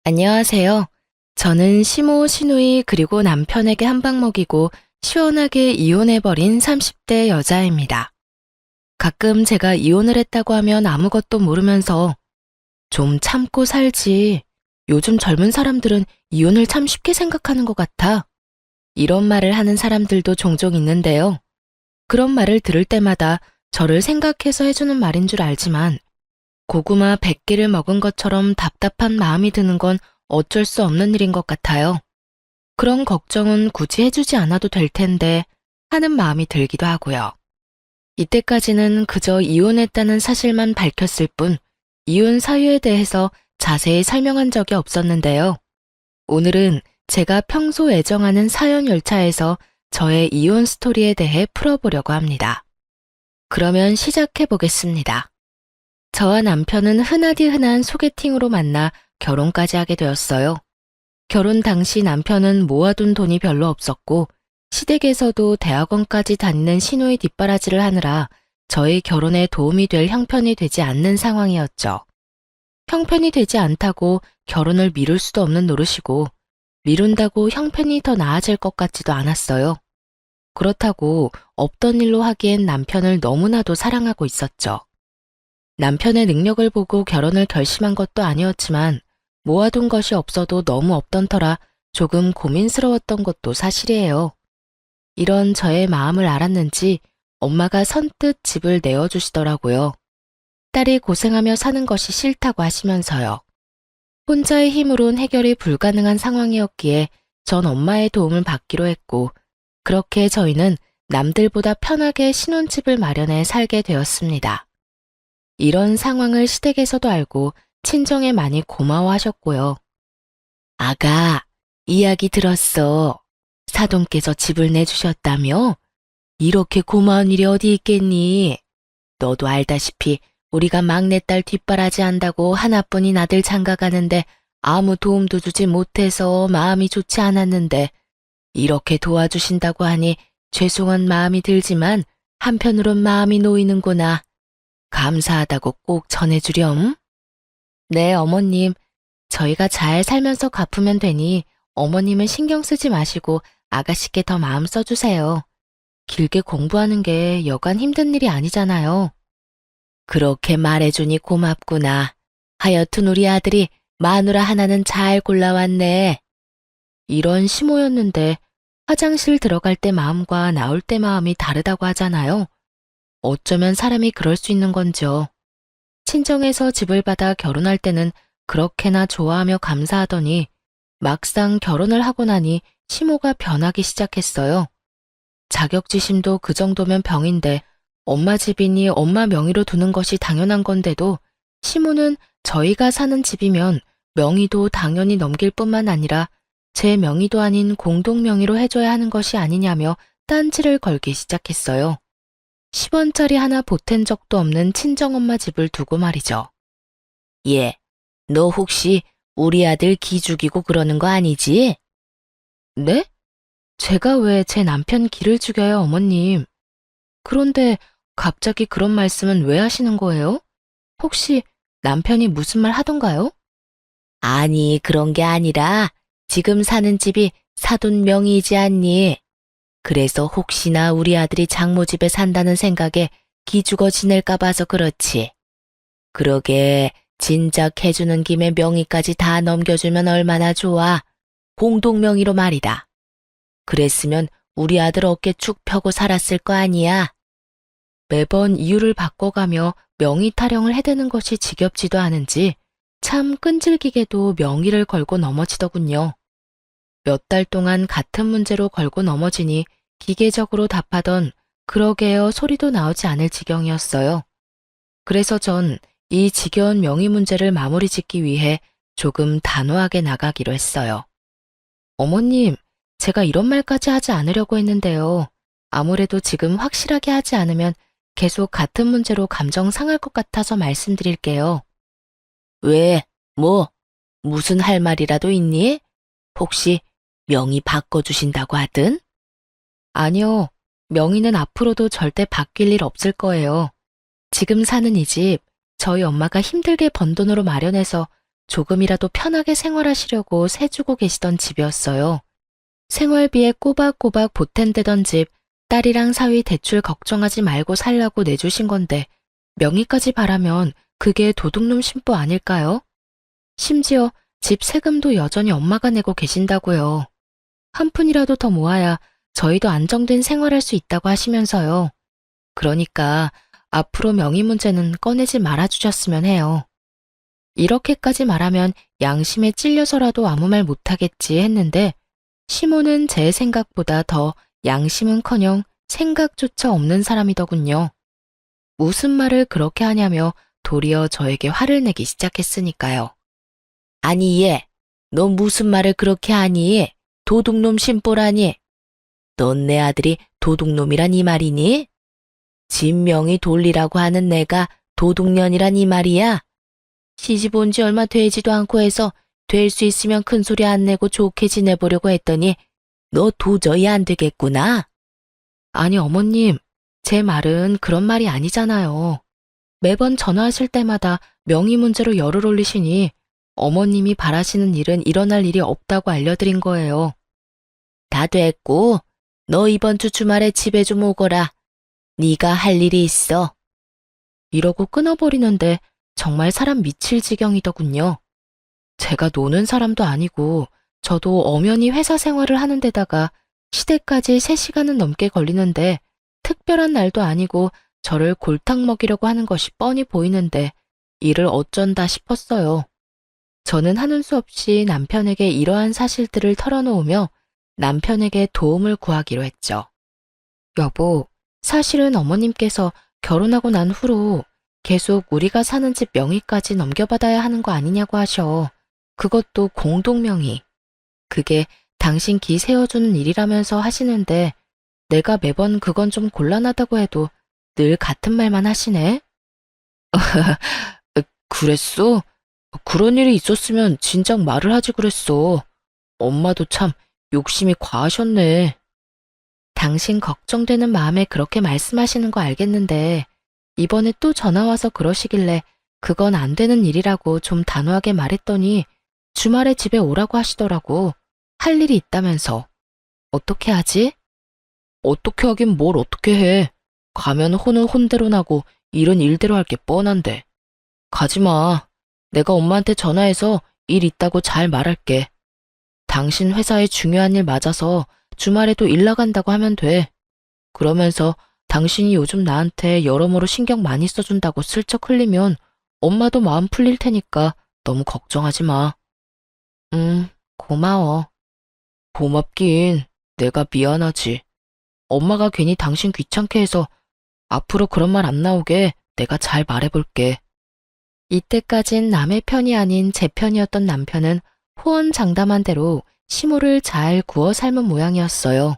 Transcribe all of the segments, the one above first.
안녕하세요. 저는 시모, 시누이 그리고 남편에게 한 방 먹이고 시원하게 이혼해버린 30대 여자입니다. 가끔 제가 이혼을 했다고 하면 아무것도 모르면서 좀 참고 살지. 요즘 젊은 사람들은 이혼을 참 쉽게 생각하는 것 같아. 이런 말을 하는 사람들도 종종 있는데요. 그런 말을 들을 때마다 저를 생각해서 해주는 말인 줄 알지만 고구마 100개를 먹은 것처럼 답답한 마음이 드는 건 어쩔 수 없는 일인 것 같아요. 그런 걱정은 굳이 해주지 않아도 될 텐데 하는 마음이 들기도 하고요. 이때까지는 그저 이혼했다는 사실만 밝혔을 뿐 이혼 사유에 대해서 자세히 설명한 적이 없었는데요. 오늘은 제가 평소 애정하는 사연 열차에서 저의 이혼 스토리에 대해 풀어보려고 합니다. 그러면 시작해 보겠습니다. 저와 남편은 흔하디 흔한 소개팅으로 만나 결혼까지 하게 되었어요. 결혼 당시 남편은 모아둔 돈이 별로 없었고 시댁에서도 대학원까지 다니는 시누이 뒷바라지를 하느라 저희 결혼에 도움이 될 형편이 되지 않는 상황이었죠. 형편이 되지 않다고 결혼을 미룰 수도 없는 노릇이고 미룬다고 형편이 더 나아질 것 같지도 않았어요. 그렇다고 없던 일로 하기엔 남편을 너무나도 사랑하고 있었죠. 남편의 능력을 보고 결혼을 결심한 것도 아니었지만 모아둔 것이 없어도 너무 없던 터라 조금 고민스러웠던 것도 사실이에요. 이런 저의 마음을 알았는지 엄마가 선뜻 집을 내어주시더라고요. 딸이 고생하며 사는 것이 싫다고 하시면서요. 혼자의 힘으론 해결이 불가능한 상황이었기에 전 엄마의 도움을 받기로 했고 그렇게 저희는 남들보다 편하게 신혼집을 마련해 살게 되었습니다. 이런 상황을 시댁에서도 알고 친정에 많이 고마워하셨고요. 아가, 이야기 들었어. 사돈께서 집을 내주셨다며? 이렇게 고마운 일이 어디 있겠니? 너도 알다시피 우리가 막내딸 뒷바라지 한다고 하나뿐인 아들 장가가는데 아무 도움도 주지 못해서 마음이 좋지 않았는데 이렇게 도와주신다고 하니 죄송한 마음이 들지만 한편으론 마음이 놓이는구나. 감사하다고 꼭 전해주렴. 네, 어머님. 저희가 잘 살면서 갚으면 되니 어머님은 신경 쓰지 마시고 아가씨께 더 마음 써주세요. 길게 공부하는 게 여간 힘든 일이 아니잖아요. 그렇게 말해주니 고맙구나. 하여튼 우리 아들이 마누라 하나는 잘 골라왔네. 이런 시모였는데 화장실 들어갈 때 마음과 나올 때 마음이 다르다고 하잖아요. 어쩌면 사람이 그럴 수 있는 건지요. 친정에서 집을 받아 결혼할 때는 그렇게나 좋아하며 감사하더니 막상 결혼을 하고 나니 시모가 변하기 시작했어요. 자격지심도 그 정도면 병인데 엄마 집이니 엄마 명의로 두는 것이 당연한 건데도 시모는 저희가 사는 집이면 명의도 당연히 넘길 뿐만 아니라 제 명의도 아닌 공동 명의로 해줘야 하는 것이 아니냐며 딴지를 걸기 시작했어요. 10원짜리 하나 보탠 적도 없는 친정엄마 집을 두고 말이죠. 예, 너 혹시 우리 아들 기 죽이고 그러는 거 아니지? 네? 제가 왜 제 남편 기를 죽여요, 어머님? 그런데 갑자기 그런 말씀은 왜 하시는 거예요? 혹시 남편이 무슨 말 하던가요? 아니, 그런 게 아니라 지금 사는 집이 사돈 명의이지 않니? 그래서 혹시나 우리 아들이 장모 집에 산다는 생각에 기죽어 지낼까 봐서 그렇지. 그러게 진작 해주는 김에 명의까지 다 넘겨주면 얼마나 좋아. 공동명의로 말이다. 그랬으면 우리 아들 어깨 축 펴고 살았을 거 아니야. 매번 이유를 바꿔가며 명의 타령을 해대는 것이 지겹지도 않은지 참 끈질기게도 명의를 걸고 넘어지더군요. 몇 달 동안 같은 문제로 걸고 넘어지니 기계적으로 답하던 그러게요 소리도 나오지 않을 지경이었어요. 그래서 전 이 지겨운 명의 문제를 마무리 짓기 위해 조금 단호하게 나가기로 했어요. 어머님, 제가 이런 말까지 하지 않으려고 했는데요. 아무래도 지금 확실하게 하지 않으면 계속 같은 문제로 감정 상할 것 같아서 말씀드릴게요. 왜? 뭐? 무슨 할 말이라도 있니? 혹시 명의 바꿔주신다고 하든? 아니요. 명의는 앞으로도 절대 바뀔 일 없을 거예요. 지금 사는 이 집, 저희 엄마가 힘들게 번 돈으로 마련해서 조금이라도 편하게 생활하시려고 세주고 계시던 집이었어요. 생활비에 꼬박꼬박 보탠대던 집, 딸이랑 사위 대출 걱정하지 말고 살라고 내주신 건데 명의까지 바라면 그게 도둑놈 심보 아닐까요? 심지어 집 세금도 여전히 엄마가 내고 계신다고요. 한 푼이라도 더 모아야 저희도 안정된 생활할 수 있다고 하시면서요. 그러니까 앞으로 명의 문제는 꺼내지 말아주셨으면 해요. 이렇게까지 말하면 양심에 찔려서라도 아무 말 못하겠지 했는데 시모는 제 생각보다 더 양심은커녕 생각조차 없는 사람이더군요. 무슨 말을 그렇게 하냐며 도리어 저에게 화를 내기 시작했으니까요. 아니 얘, 너 무슨 말을 그렇게 하니? 도둑놈 심보라니? 넌 내 아들이 도둑놈이란 이 말이니? 진명이 돌리라고 하는 내가 도둑년이란 이 말이야? 시집 온 지 얼마 되지도 않고 해서 될 수 있으면 큰 소리 안 내고 좋게 지내보려고 했더니 너 도저히 안 되겠구나. 아니 어머님, 제 말은 그런 말이 아니잖아요. 매번 전화하실 때마다 명의 문제로 열을 올리시니 어머님이 바라시는 일은 일어날 일이 없다고 알려드린 거예요. 다 됐고, 너 이번 주 주말에 집에 좀 오거라. 네가 할 일이 있어. 이러고 끊어버리는데 정말 사람 미칠 지경이더군요. 제가 노는 사람도 아니고 저도 엄연히 회사 생활을 하는 데다가 시댁까지 3시간은 넘게 걸리는데 특별한 날도 아니고 저를 골탕 먹이려고 하는 것이 뻔히 보이는데 이를 어쩐다 싶었어요. 저는 하는 수 없이 남편에게 이러한 사실들을 털어놓으며 남편에게 도움을 구하기로 했죠. 여보, 사실은 어머님께서 결혼하고 난 후로 계속 우리가 사는 집 명의까지 넘겨받아야 하는 거 아니냐고 하셔. 그것도 공동명의. 그게 당신 기 세워주는 일이라면서 하시는데 내가 매번 그건 좀 곤란하다고 해도 늘 같은 말만 하시네. 그랬어? 그런 일이 있었으면 진작 말을 하지 그랬어. 엄마도 참 욕심이 과하셨네. 당신 걱정되는 마음에 그렇게 말씀하시는 거 알겠는데 이번에 또 전화와서 그러시길래 그건 안 되는 일이라고 좀 단호하게 말했더니 주말에 집에 오라고 하시더라고. 할 일이 있다면서. 어떻게 하지? 어떻게 하긴 뭘 어떻게 해. 가면 혼은 혼대로 나고 일은 일대로 할 게 뻔한데. 가지마. 내가 엄마한테 전화해서 일 있다고 잘 말할게. 당신 회사에 중요한 일 맞아서 주말에도 일 나간다고 하면 돼. 그러면서 당신이 요즘 나한테 여러모로 신경 많이 써준다고 슬쩍 흘리면 엄마도 마음 풀릴 테니까 너무 걱정하지 마. 고마워. 고맙긴 내가 미안하지. 엄마가 괜히 당신 귀찮게 해서 앞으로 그런 말 안 나오게 내가 잘 말해볼게. 이때까진 남의 편이 아닌 제 편이었던 남편은 호언장담한 대로 시모를 잘 구워 삶은 모양이었어요.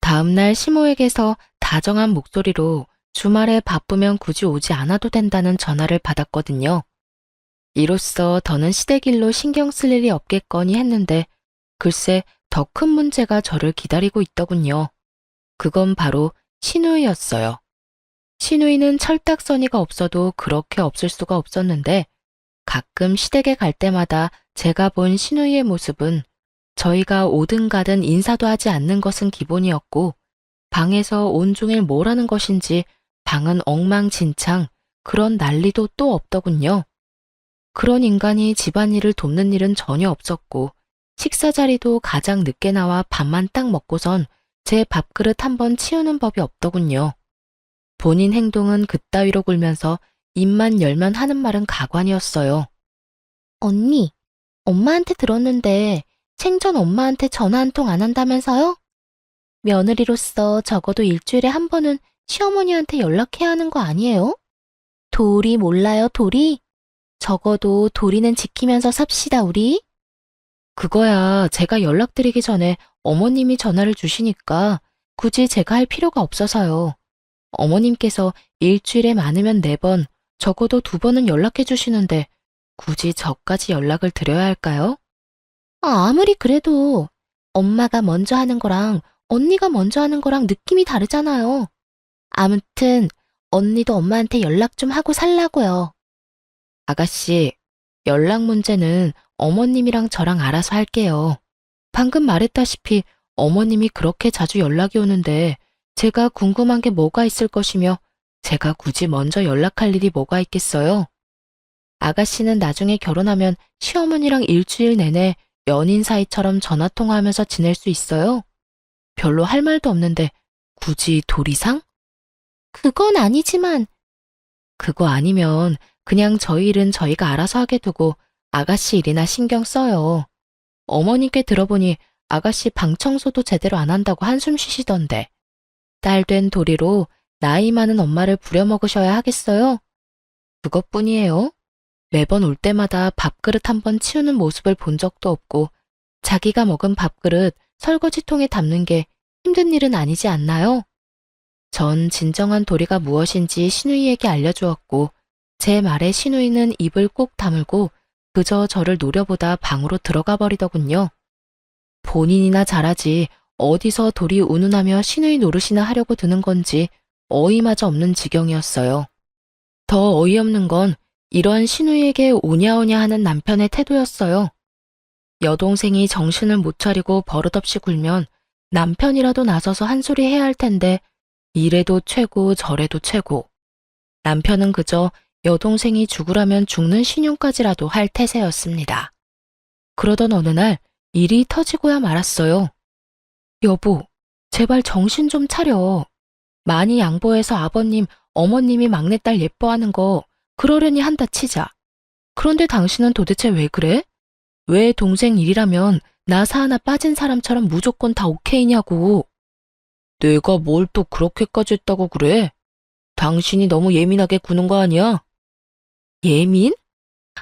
다음날 시모에게서 다정한 목소리로 주말에 바쁘면 굳이 오지 않아도 된다는 전화를 받았거든요. 이로써 더는 시댁 일로 신경 쓸 일이 없겠거니 했는데 글쎄 더 큰 문제가 저를 기다리고 있더군요. 그건 바로 시누이였어요. 시누이는 철딱서니가 없어도 그렇게 없을 수가 없었는데 가끔 시댁에 갈 때마다 제가 본 시누이의 모습은 저희가 오든 가든 인사도 하지 않는 것은 기본이었고 방에서 온종일 뭘 하는 것인지 방은 엉망진창 그런 난리도 또 없더군요. 그런 인간이 집안일을 돕는 일은 전혀 없었고 식사 자리도 가장 늦게 나와 밥만 딱 먹고선 제 밥그릇 한번 치우는 법이 없더군요. 본인 행동은 그따위로 굴면서 입만 열면 하는 말은 가관이었어요. 언니, 엄마한테 들었는데 생전 엄마한테 전화 한 통 안 한다면서요? 며느리로서 적어도 일주일에 한 번은 시어머니한테 연락해야 하는 거 아니에요? 도리 몰라요, 도리? 적어도 도리는 지키면서 삽시다, 우리. 그거야 제가 연락드리기 전에 어머님이 전화를 주시니까 굳이 제가 할 필요가 없어서요. 어머님께서 일주일에 많으면 4번, 적어도 2번은 연락해 주시는데 굳이 저까지 연락을 드려야 할까요? 아무리 그래도 엄마가 먼저 하는 거랑 언니가 먼저 하는 거랑 느낌이 다르잖아요. 아무튼 언니도 엄마한테 연락 좀 하고 살라고요. 아가씨, 연락 문제는 어머님이랑 저랑 알아서 할게요. 방금 말했다시피 어머님이 그렇게 자주 연락이 오는데 제가 궁금한 게 뭐가 있을 것이며 제가 굳이 먼저 연락할 일이 뭐가 있겠어요? 아가씨는 나중에 결혼하면 시어머니랑 일주일 내내 연인 사이처럼 전화통화하면서 지낼 수 있어요? 별로 할 말도 없는데 굳이 도리상? 그건 아니지만 그거 아니면 그냥 저희 일은 저희가 알아서 하게 두고 아가씨 일이나 신경 써요. 어머님께 들어보니 아가씨 방 청소도 제대로 안 한다고 한숨 쉬시던데 딸 된 도리로 나이 많은 엄마를 부려먹으셔야 하겠어요? 그것뿐이에요. 매번 올 때마다 밥그릇 한 번 치우는 모습을 본 적도 없고 자기가 먹은 밥그릇 설거지통에 담는 게 힘든 일은 아니지 않나요? 전 진정한 도리가 무엇인지 시누이에게 알려주었고 제 말에 시누이는 입을 꼭 다물고 그저 저를 노려보다 방으로 들어가 버리더군요. 본인이나 잘하지 어디서 도리 운운하며 시누이 노릇이나 하려고 드는 건지 어이마저 없는 지경이었어요. 더 어이없는 건 이런 시누이에게 오냐오냐 하는 남편의 태도였어요. 여동생이 정신을 못 차리고 버릇없이 굴면 남편이라도 나서서 한 소리 해야 할 텐데 이래도 최고 저래도 최고. 남편은 그저 여동생이 죽으라면 죽는 신용까지라도 할 태세였습니다. 그러던 어느 날 일이 터지고야 말았어요. 여보, 제발 정신 좀 차려. 많이 양보해서 아버님, 어머님이 막내딸 예뻐하는 거 그러려니 한다 치자. 그런데 당신은 도대체 왜 그래? 왜 동생 일이라면 나사 하나 빠진 사람처럼 무조건 다 오케이냐고. 내가 뭘 또 그렇게까지 했다고 그래? 당신이 너무 예민하게 구는 거 아니야? 예민?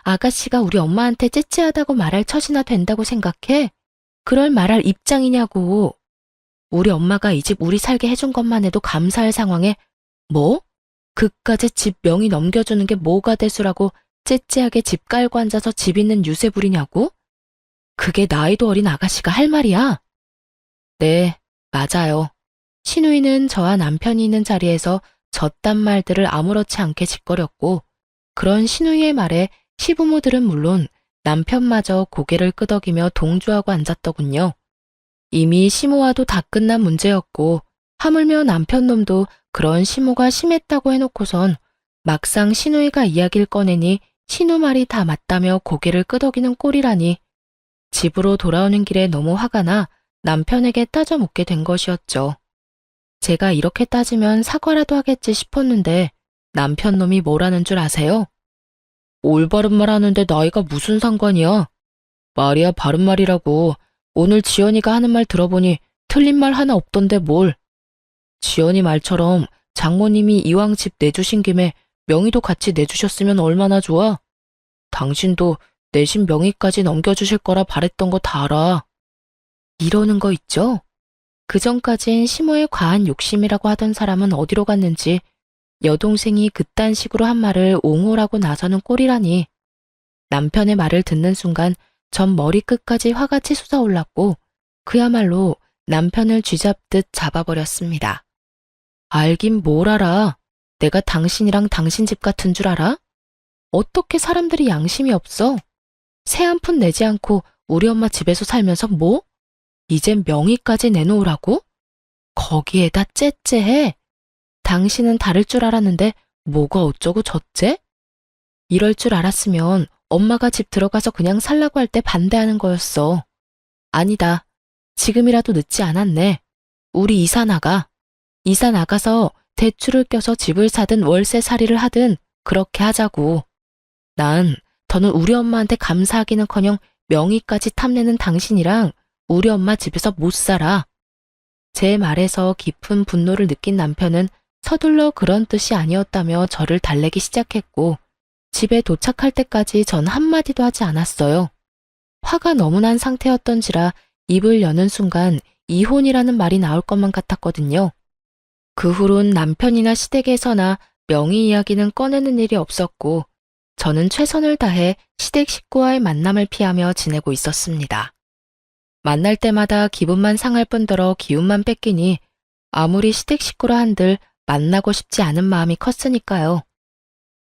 아가씨가 우리 엄마한테 째째하다고 말할 처지나 된다고 생각해? 그럴 말할 입장이냐고. 우리 엄마가 이 집 우리 살게 해준 것만 해도 감사할 상황에 뭐? 그까지 집 명의 넘겨주는 게 뭐가 대수라고 째째하게 집 깔고 앉아서 집 있는 유세 부리냐고? 그게 나이도 어린 아가씨가 할 말이야? 네, 맞아요. 시누이는 저와 남편이 있는 자리에서 저딴 말들을 아무렇지 않게 짓거렸고 그런 시누이의 말에 시부모들은 물론 남편마저 고개를 끄덕이며 동조하고 앉았더군요. 이미 시모와도 다 끝난 문제였고 하물며 남편 놈도 그런 시모가 심했다고 해놓고선 막상 시누이가 이야기를 꺼내니 시누 말이 다 맞다며 고개를 끄덕이는 꼴이라니 집으로 돌아오는 길에 너무 화가 나 남편에게 따져 묻게 된 것이었죠. 제가 이렇게 따지면 사과라도 하겠지 싶었는데 남편 놈이 뭐라는 줄 아세요? 올바른 말 하는데 나이가 무슨 상관이야? 말이야 바른 말이라고. 오늘 지연이가 하는 말 들어보니 틀린 말 하나 없던데 뭘. 지연이 말처럼 장모님이 이왕 집 내주신 김에 명의도 같이 내주셨으면 얼마나 좋아. 당신도 내신 명의까지 넘겨주실 거라 바랬던 거 다 알아. 이러는 거 있죠? 그전까진 시모의 과한 욕심이라고 하던 사람은 어디로 갔는지 여동생이 그딴 식으로 한 말을 옹호라고 나서는 꼴이라니. 남편의 말을 듣는 순간 전 머리끝까지 화가 치솟아 올랐고 그야말로 남편을 쥐잡듯 잡아버렸습니다. 알긴 뭘 알아. 내가 당신이랑 당신 집 같은 줄 알아? 어떻게 사람들이 양심이 없어? 새 한 푼 내지 않고 우리 엄마 집에서 살면서 뭐? 이젠 명의까지 내놓으라고? 거기에다 째째해? 당신은 다를 줄 알았는데 뭐가 어쩌고 저째? 이럴 줄 알았으면 엄마가 집 들어가서 그냥 살라고 할 때 반대하는 거였어. 아니다. 지금이라도 늦지 않았네. 우리 이사 나가. 이사 나가서 대출을 껴서 집을 사든 월세살이를 하든 그렇게 하자고. 난 더는 우리 엄마한테 감사하기는커녕 명의까지 탐내는 당신이랑 우리 엄마 집에서 못 살아. 제 말에서 깊은 분노를 느낀 남편은 서둘러 그런 뜻이 아니었다며 저를 달래기 시작했고 집에 도착할 때까지 전 한마디도 하지 않았어요. 화가 너무 난 상태였던지라 입을 여는 순간 이혼이라는 말이 나올 것만 같았거든요. 그 후론 남편이나 시댁에서나 명의 이야기는 꺼내는 일이 없었고 저는 최선을 다해 시댁 식구와의 만남을 피하며 지내고 있었습니다. 만날 때마다 기분만 상할 뿐더러 기운만 뺏기니 아무리 시댁 식구라 한들 만나고 싶지 않은 마음이 컸으니까요.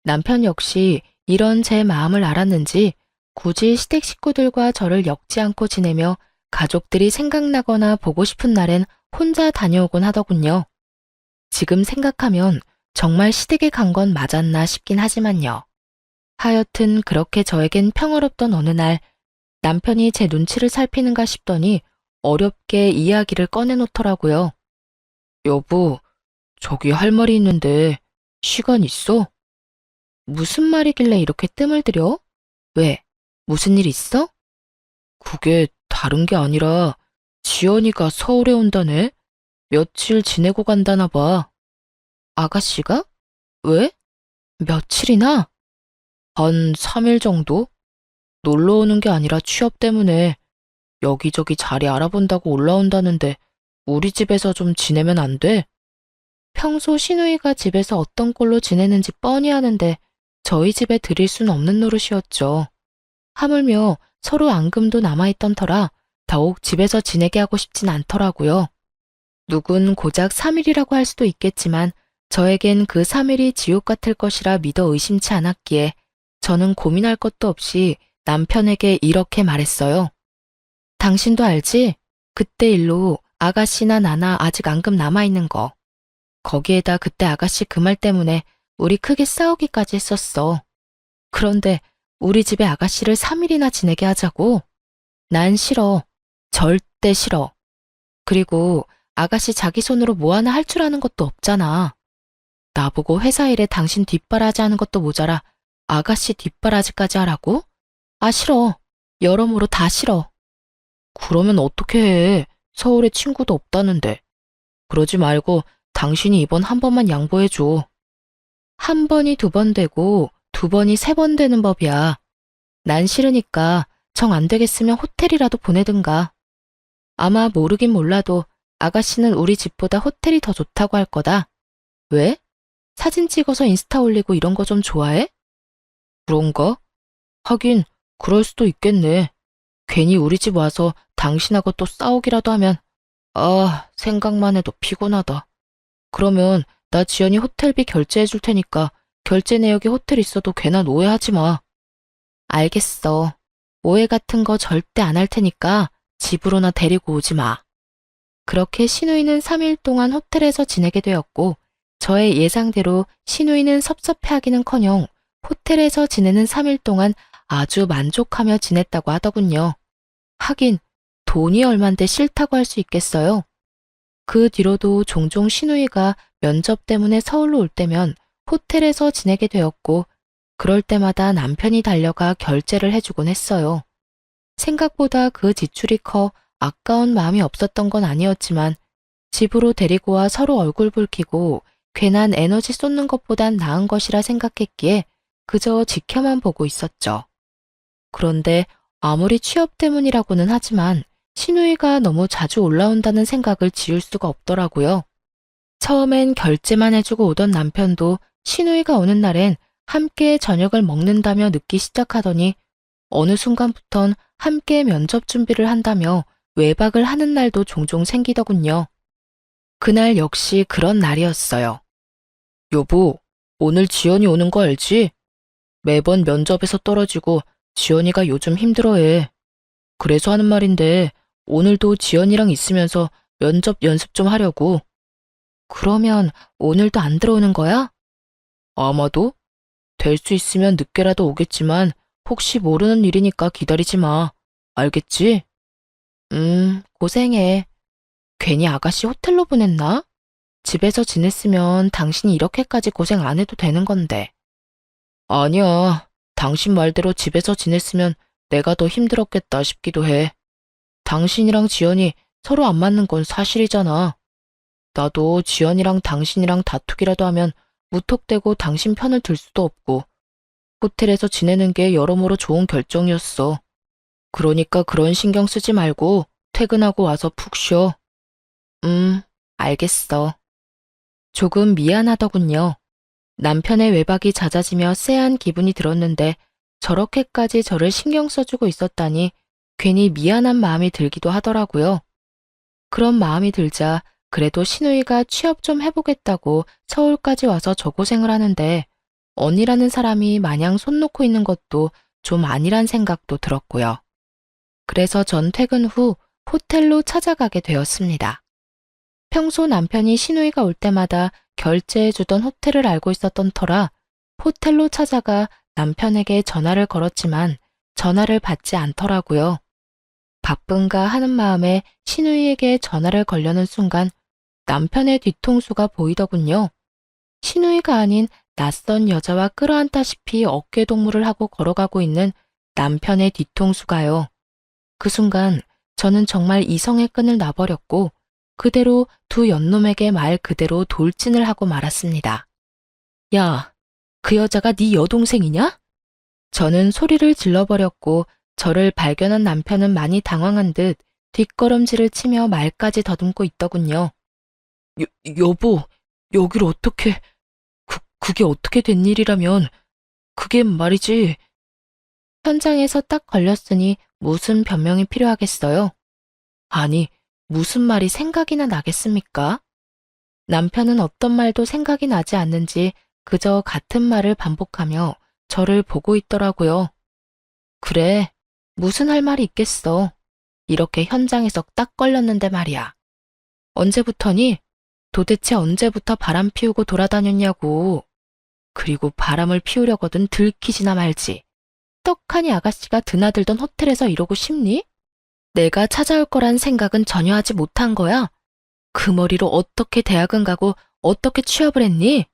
남편 역시 이런 제 마음을 알았는지 굳이 시댁 식구들과 저를 엮지 않고 지내며 가족들이 생각나거나 보고 싶은 날엔 혼자 다녀오곤 하더군요. 지금 생각하면 정말 시댁에 간 건 맞았나 싶긴 하지만요. 하여튼 그렇게 저에겐 평화롭던 어느 날 남편이 제 눈치를 살피는가 싶더니 어렵게 이야기를 꺼내놓더라고요. 여보, 저기 할 말이 있는데 시간 있어? 무슨 말이길래 이렇게 뜸을 들여? 왜? 무슨 일 있어? 그게 다른 게 아니라 지연이가 서울에 온다네? 며칠 지내고 간다나 봐. 아가씨가? 왜? 며칠이나? 한 3일 정도? 놀러 오는 게 아니라 취업 때문에 여기저기 자리 알아본다고 올라온다는데 우리 집에서 좀 지내면 안 돼? 평소 시누이가 집에서 어떤 꼴로 지내는지 뻔히 아는데 저희 집에 들일 순 없는 노릇이었죠. 하물며 서로 앙금도 남아있던 터라 더욱 집에서 지내게 하고 싶진 않더라고요. 누군 고작 3일이라고 할 수도 있겠지만 저에겐 그 3일이 지옥 같을 것이라 믿어 의심치 않았기에 저는 고민할 것도 없이 남편에게 이렇게 말했어요. 당신도 알지? 그때 일로 아가씨나 나나 아직 앙금 남아있는 거. 거기에다 그때 아가씨 그 말 때문에 우리 크게 싸우기까지 했었어. 그런데 우리 집에 아가씨를 3일이나 지내게 하자고? 난 싫어. 절대 싫어. 그리고 아가씨 자기 손으로 뭐 하나 할 줄 아는 것도 없잖아. 나보고 회사 일에 당신 뒷바라지 하는 것도 모자라 아가씨 뒷바라지까지 하라고? 아, 싫어. 여러모로 다 싫어. 그러면 어떻게 해? 서울에 친구도 없다는데. 그러지 말고 당신이 이번 한 번만 양보해줘. 한 번이 2번 되고 2번이 3번 되는 법이야. 난 싫으니까 정 안 되겠으면 호텔이라도 보내든가. 아마 모르긴 몰라도 아가씨는 우리 집보다 호텔이 더 좋다고 할 거다. 왜? 사진 찍어서 인스타 올리고 이런 거 좀 좋아해? 그런가? 하긴 그럴 수도 있겠네. 괜히 우리 집 와서 당신하고 또 싸우기라도 하면 생각만 해도 피곤하다. 그러면 나 지연이 호텔비 결제해 줄 테니까 결제 내역에 호텔 있어도 괜한 오해하지 마. 알겠어. 오해 같은 거 절대 안 할 테니까 집으로나 데리고 오지 마. 그렇게 시누이는 3일 동안 호텔에서 지내게 되었고 저의 예상대로 시누이는 섭섭해하기는커녕 호텔에서 지내는 3일 동안 아주 만족하며 지냈다고 하더군요. 하긴 돈이 얼만데 싫다고 할 수 있겠어요. 그 뒤로도 종종 시누이가 면접 때문에 서울로 올 때면 호텔에서 지내게 되었고 그럴 때마다 남편이 달려가 결제를 해주곤 했어요. 생각보다 그 지출이 커 아까운 마음이 없었던 건 아니었지만 집으로 데리고 와 서로 얼굴 붉히고 괜한 에너지 쏟는 것보단 나은 것이라 생각했기에 그저 지켜만 보고 있었죠. 그런데 아무리 취업 때문이라고는 하지만 시누이가 너무 자주 올라온다는 생각을 지울 수가 없더라고요. 처음엔 결제만 해주고 오던 남편도 시누이가 오는 날엔 함께 저녁을 먹는다며 늦기 시작하더니 어느 순간부턴 함께 면접 준비를 한다며 외박을 하는 날도 종종 생기더군요. 그날 역시 그런 날이었어요. 여보, 오늘 지연이 오는 거 알지? 매번 면접에서 떨어지고 지연이가 요즘 힘들어해. 그래서 하는 말인데 오늘도 지연이랑 있으면서 면접 연습 좀 하려고. 그러면 오늘도 안 들어오는 거야? 아마도. 될 수 있으면 늦게라도 오겠지만 혹시 모르는 일이니까 기다리지 마. 알겠지? 고생해. 괜히 아가씨 호텔로 보냈나? 집에서 지냈으면 당신이 이렇게까지 고생 안 해도 되는 건데. 아니야. 당신 말대로 집에서 지냈으면 내가 더 힘들었겠다 싶기도 해. 당신이랑 지연이 서로 안 맞는 건 사실이잖아. 나도 지연이랑 당신이랑 다투기라도 하면 무턱대고 당신 편을 들 수도 없고 호텔에서 지내는 게 여러모로 좋은 결정이었어. 그러니까 그런 신경 쓰지 말고 퇴근하고 와서 푹 쉬어. 알겠어. 조금 미안하더군요. 남편의 외박이 잦아지며 쎄한 기분이 들었는데 저렇게까지 저를 신경 써주고 있었다니 괜히 미안한 마음이 들기도 하더라고요. 그런 마음이 들자 그래도 시누이가 취업 좀 해보겠다고 서울까지 와서 저 고생을 하는데 언니라는 사람이 마냥 손 놓고 있는 것도 좀 아니란 생각도 들었고요. 그래서 전 퇴근 후 호텔로 찾아가게 되었습니다. 평소 남편이 시누이가 올 때마다 결제해주던 호텔을 알고 있었던 터라 호텔로 찾아가 남편에게 전화를 걸었지만 전화를 받지 않더라고요. 바쁜가 하는 마음에 시누이에게 전화를 걸려는 순간 남편의 뒤통수가 보이더군요. 시누이가 아닌 낯선 여자와 끌어안다시피 어깨동무를 하고 걸어가고 있는 남편의 뒤통수가요. 그 순간 저는 정말 이성의 끈을 놔버렸고 그대로 두 연놈에게 말 그대로 돌진을 하고 말았습니다. 야, 그 여자가 네 여동생이냐? 저는 소리를 질러버렸고 저를 발견한 남편은 많이 당황한 듯 뒷걸음질을 치며 말까지 더듬고 있더군요. 여보, 여길 어떻게, 그게 어떻게 된 일이라면, 그게 말이지. 현장에서 딱 걸렸으니 무슨 변명이 필요하겠어요? 아니, 무슨 말이 생각이나 나겠습니까? 남편은 어떤 말도 생각이 나지 않는지 그저 같은 말을 반복하며 저를 보고 있더라고요. 그래, 무슨 할 말이 있겠어. 이렇게 현장에서 딱 걸렸는데 말이야. 언제부터니? 도대체 언제부터 바람 피우고 돌아다녔냐고. 그리고 바람을 피우려거든 들키지나 말지. 떡하니 아가씨가 드나들던 호텔에서 이러고 싶니? 내가 찾아올 거란 생각은 전혀 하지 못한 거야. 그 머리로 어떻게 대학은 가고 어떻게 취업을 했니?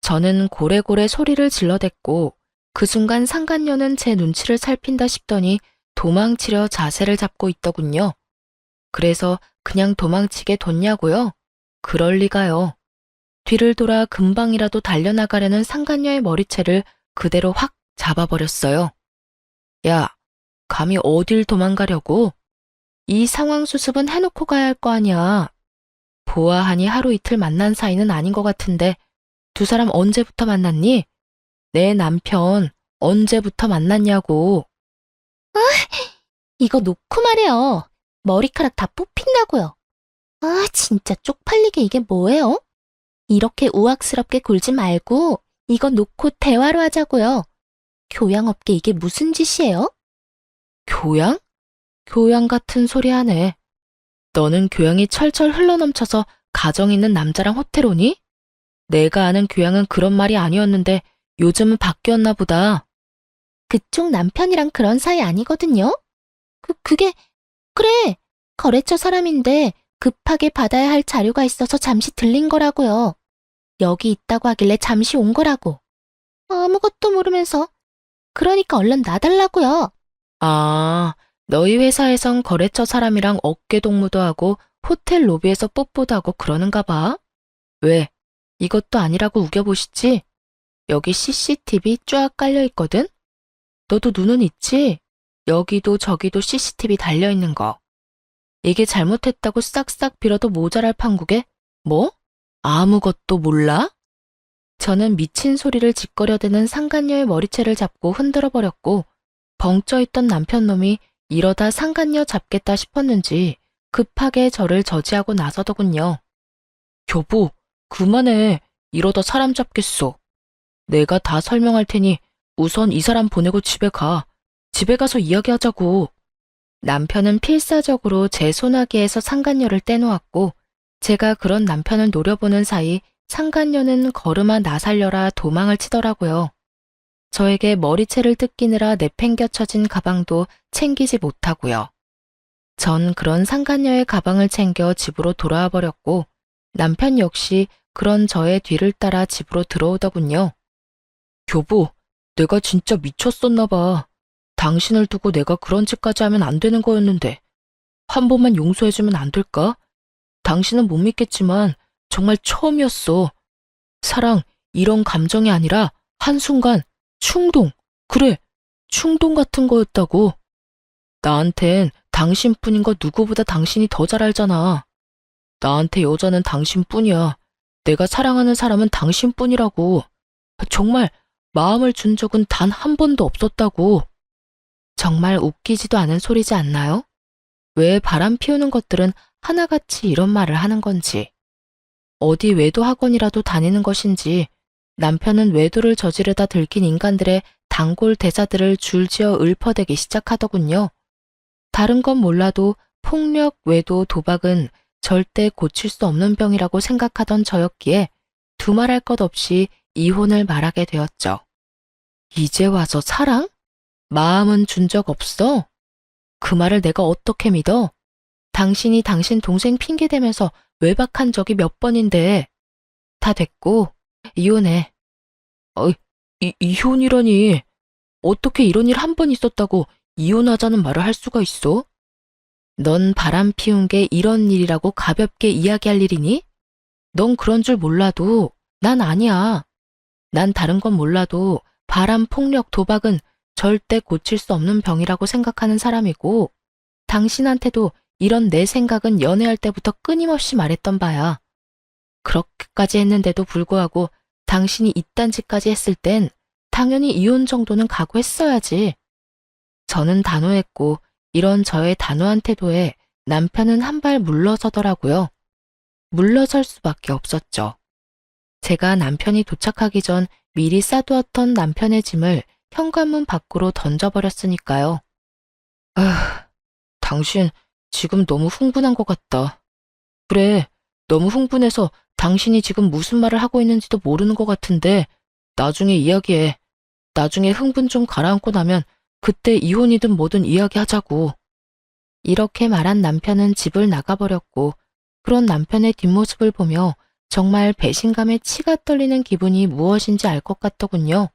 저는 고래고래 소리를 질러댔고 그 순간 상간녀는 제 눈치를 살핀다 싶더니 도망치려 자세를 잡고 있더군요. 그래서 그냥 도망치게 뒀냐고요? 그럴 리가요. 뒤를 돌아 금방이라도 달려나가려는 상간녀의 머리채를 그대로 확 잡아버렸어요. 야, 감히 어딜 도망가려고? 이 상황 수습은 해놓고 가야 할 거 아니야. 보아하니 하루 이틀 만난 사이는 아닌 것 같은데 두 사람 언제부터 만났니? 내 남편 언제부터 만났냐고. 이거 놓고 말해요. 머리카락 다 뽑힌다고요. 아, 진짜 쪽팔리게 이게 뭐예요? 이렇게 우악스럽게 굴지 말고 이거 놓고 대화로 하자고요. 교양 없게 이게 무슨 짓이에요? 교양? 교양 같은 소리 하네. 너는 교양이 철철 흘러넘쳐서 가정 있는 남자랑 호텔 오니? 내가 아는 교양은 그런 말이 아니었는데 요즘은 바뀌었나 보다. 그쪽 남편이랑 그런 사이 아니거든요? 그래. 거래처 사람인데 급하게 받아야 할 자료가 있어서 잠시 들린 거라고요. 여기 있다고 하길래 잠시 온 거라고. 아무것도 모르면서. 그러니까 얼른 놔달라고요. 아, 너희 회사에선 거래처 사람이랑 어깨 동무도 하고 호텔 로비에서 뽀뽀도 하고 그러는가 봐. 왜? 이것도 아니라고 우겨보시지? 여기 CCTV 쫙 깔려 있거든? 너도 눈은 있지? 여기도 저기도 CCTV 달려있는 거. 이게 잘못했다고 싹싹 빌어도 모자랄 판국에 뭐? 아무것도 몰라? 저는 미친 소리를 짓거려대는 상간녀의 머리채를 잡고 흔들어버렸고 벙쪄있던 남편놈이 이러다 상간녀 잡겠다 싶었는지 급하게 저를 저지하고 나서더군요. 여보, 그만해. 이러다 사람 잡겠어. 내가 다 설명할 테니 우선 이 사람 보내고 집에 가. 집에 가서 이야기하자고. 남편은 필사적으로 제 소나기에서 상간녀를 떼놓았고 제가 그런 남편을 노려보는 사이 상간녀는 걸음아 나 살려라 도망을 치더라고요. 저에게 머리채를 뜯기느라 내팽겨쳐진 가방도 챙기지 못하고요. 전 그런 상간녀의 가방을 챙겨 집으로 돌아와 버렸고 남편 역시 그런 저의 뒤를 따라 집으로 들어오더군요. 여보, 내가 진짜 미쳤었나 봐. 당신을 두고 내가 그런 짓까지 하면 안 되는 거였는데 한 번만 용서해주면 안 될까? 당신은 못 믿겠지만 정말 처음이었어. 사랑, 이런 감정이 아니라 한순간 충동, 그래, 충동 같은 거였다고. 나한텐 당신뿐인 거 누구보다 당신이 더 잘 알잖아. 나한테 여자는 당신뿐이야. 내가 사랑하는 사람은 당신뿐이라고. 정말 마음을 준 적은 단 한 번도 없었다고. 정말 웃기지도 않은 소리지 않나요? 왜 바람 피우는 것들은 하나같이 이런 말을 하는 건지. 어디 외도 학원이라도 다니는 것인지 남편은 외도를 저지르다 들킨 인간들의 단골 대사들을 줄지어 읊어대기 시작하더군요. 다른 건 몰라도 폭력, 외도, 도박은 절대 고칠 수 없는 병이라고 생각하던 저였기에 두말할 것 없이 이혼을 말하게 되었죠. 이제 와서 사랑? 마음은 준 적 없어? 그 말을 내가 어떻게 믿어? 당신이 당신 동생 핑계대면서 외박한 적이 몇 번인데. 다 됐고 이혼해. 이혼이라니. 어떻게 이런 일 한 번 있었다고 이혼하자는 말을 할 수가 있어? 넌 바람 피운 게 이런 일이라고 가볍게 이야기할 일이니? 넌 그런 줄 몰라도 난 아니야. 난 다른 건 몰라도 바람, 폭력, 도박은 절대 고칠 수 없는 병이라고 생각하는 사람이고, 당신한테도 이런 내 생각은 연애할 때부터 끊임없이 말했던 바야. 그렇게까지 했는데도 불구하고 당신이 이딴 짓까지 했을 땐 당연히 이혼 정도는 각오했어야지. 저는 단호했고 이런 저의 단호한 태도에 남편은 한 발 물러서더라고요. 물러설 수밖에 없었죠. 제가 남편이 도착하기 전 미리 싸두었던 남편의 짐을 현관문 밖으로 던져버렸으니까요. 당신 지금 너무 흥분한 것 같다. 그래, 너무 흥분해서 당신이 지금 무슨 말을 하고 있는지도 모르는 것 같은데 나중에 이야기해. 나중에 흥분 좀 가라앉고 나면 그때 이혼이든 뭐든 이야기하자고. 이렇게 말한 남편은 집을 나가버렸고 그런 남편의 뒷모습을 보며 정말 배신감에 치가 떨리는 기분이 무엇인지 알 것 같더군요.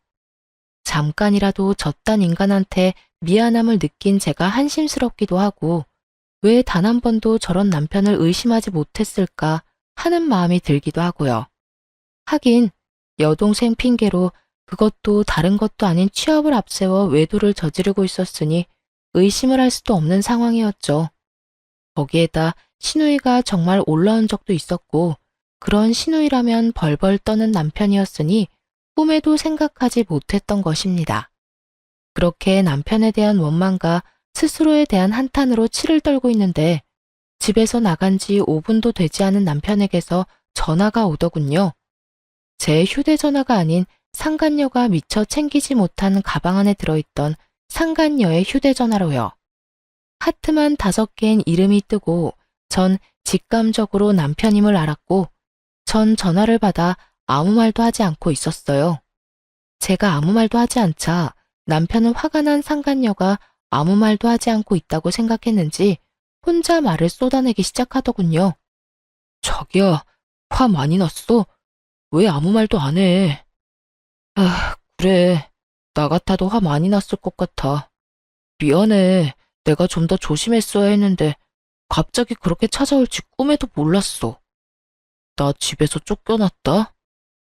잠깐이라도 저딴 인간한테 미안함을 느낀 제가 한심스럽기도 하고 왜 단 한 번도 저런 남편을 의심하지 못했을까 하는 마음이 들기도 하고요. 하긴 여동생 핑계로 그것도 다른 것도 아닌 취업을 앞세워 외도를 저지르고 있었으니 의심을 할 수도 없는 상황이었죠. 거기에다 시누이가 정말 올라온 적도 있었고 그런 시누이라면 벌벌 떠는 남편이었으니 꿈에도 생각하지 못했던 것입니다. 그렇게 남편에 대한 원망과 스스로에 대한 한탄으로 치를 떨고 있는데 집에서 나간 지 5분도 되지 않은 남편에게서 전화가 오더군요. 제 휴대전화가 아닌 상간녀가 미처 챙기지 못한 가방 안에 들어있던 상간녀의 휴대전화로요. 하트만 5개인 이름이 뜨고 전 직감적으로 남편임을 알았고 전 전화를 받아 아무 말도 하지 않고 있었어요. 제가 아무 말도 하지 않자 남편은 화가 난 상간녀가 아무 말도 하지 않고 있다고 생각했는지 혼자 말을 쏟아내기 시작하더군요. 자기야, 화 많이 났어? 왜 아무 말도 안 해? 그래. 나 같아도 화 많이 났을 것 같아. 미안해. 내가 좀 더 조심했어야 했는데 갑자기 그렇게 찾아올지 꿈에도 몰랐어. 나 집에서 쫓겨났다.